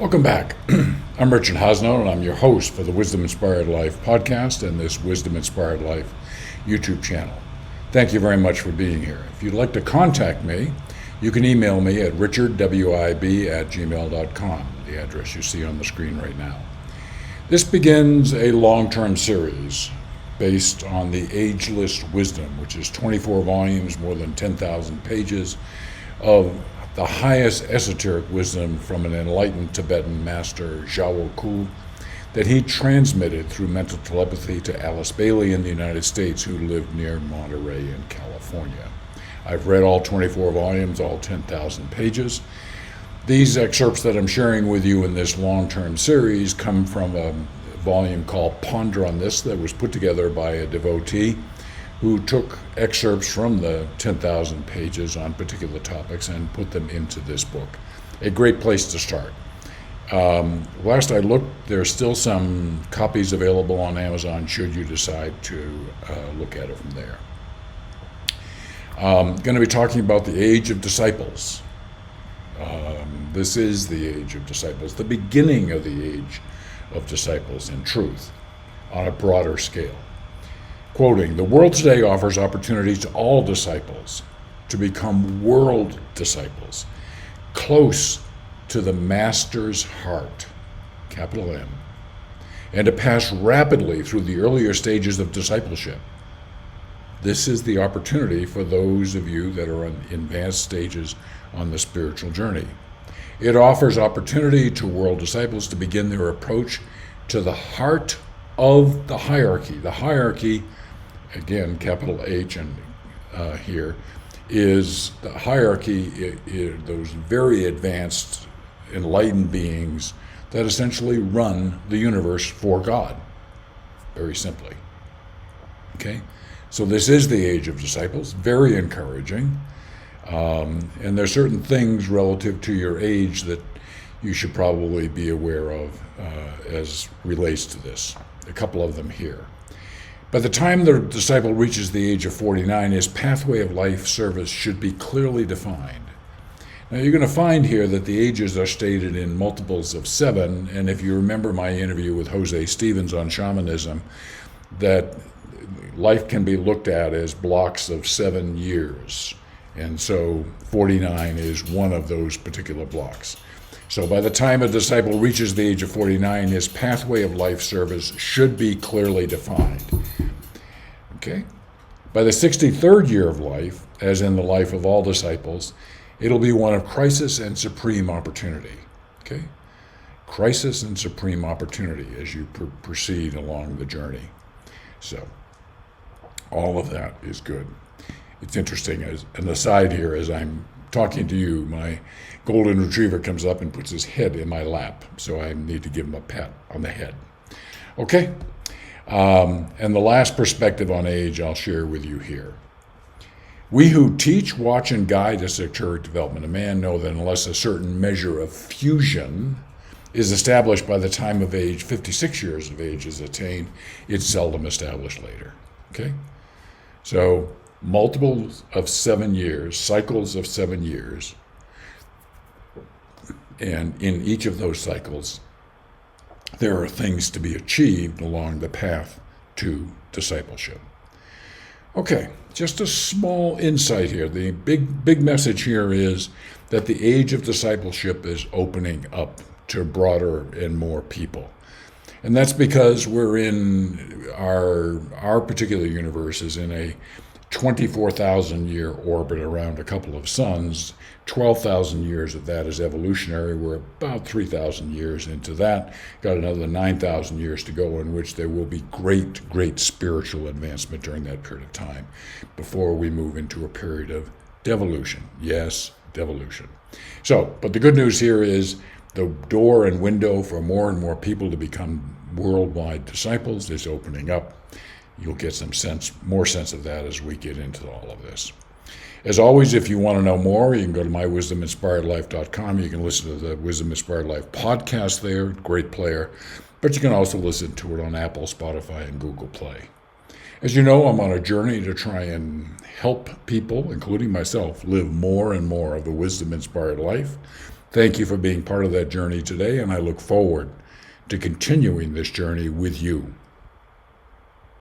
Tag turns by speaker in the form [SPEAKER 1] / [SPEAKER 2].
[SPEAKER 1] Welcome back. I'm Richard Hosnell, and I'm your host for the Wisdom Inspired Life podcast and this Wisdom Inspired Life YouTube channel. Thank you very much for being here. If you'd like to contact me, you can email me at richardwib@gmail.com, the address you see on the screen right now. This begins a long-term series based on the Ageless Wisdom, which is 24 volumes, more than 10,000 pages of the highest esoteric wisdom from an enlightened Tibetan master, Djwal Khul, that he transmitted through mental telepathy to Alice Bailey in the United States, who lived near Monterey in California. I've read all 24 volumes, all 10,000 pages. These excerpts that I'm sharing with you in this long-term series come from a volume called Ponder on This that was put together by a devotee who took excerpts from the 10,000 pages on particular topics and put them into this book. A great place to start. Last I looked, there's still some copies available on Amazon should you decide to look at it from there. Going to be talking about the age of disciples. This is the age of disciples, the beginning of the age of disciples in truth on a broader scale. Quoting, "The world today offers opportunities to all disciples to become world disciples, close to the Master's heart, capital M, and to pass rapidly through the earlier stages of discipleship. This is the opportunity for those of you that are in advanced stages on the spiritual journey. It offers opportunity to world disciples to begin their approach to the heart of the hierarchy." The hierarchy, again, capital H and here, is the hierarchy, those very advanced, enlightened beings that essentially run the universe for God, very simply. Okay? So this is the age of disciples, very encouraging. And there's certain things relative to your age that you should probably be aware of as relates to this. A couple of them here. By the time the disciple reaches the age of 49, his pathway of life service should be clearly defined. Now you're going to find here that the ages are stated in multiples of 7, and if you remember my interview with Jose Stevens on shamanism, that life can be looked at as blocks of 7 years. And so 49 is one of those particular blocks. So by the time a disciple reaches the age of 49, his pathway of life service should be clearly defined. Okay? By the 63rd year of life, as in the life of all disciples, it'll be one of crisis and supreme opportunity. Okay? Crisis and supreme opportunity as you proceed along the journey. So all of that is good. It's interesting, as an aside here, as I'm talking to you, my golden retriever comes up and puts his head in my lap, so I need to give him a pat on the head. Okay? And the last perspective on age I'll share with you here. We who teach, watch, and guide esoteric development of man know that unless a certain measure of fusion is established by the time of age, 56 years of age is attained, it's seldom established later. Okay? So multiples of 7 years, cycles of 7 years, and in each of those cycles, there are things to be achieved along the path to discipleship. Okay, just a small insight here. The big message here is that the age of discipleship is opening up to broader and more people. And that's because we're in our particular universe is in a 24,000 year orbit around a couple of suns. 12,000 years of that is evolutionary. We're about 3,000 years into that. Got another 9,000 years to go in which there will be great spiritual advancement during that period of time before we move into a period of devolution. Yes, devolution. So, but the good news here is the door and window for more and more people to become worldwide disciples is opening up. You'll get some more sense of that as we get into all of this. As always, if you want to know more, you can go to mywisdominspiredlife.com. You can listen to the Wisdom Inspired Life podcast there, great player. But you can also listen to it on Apple, Spotify, and Google Play. As you know, I'm on a journey to try and help people, including myself, live more and more of a wisdom-inspired life Thank you for being part of that journey today, and I look forward to continuing this journey with you.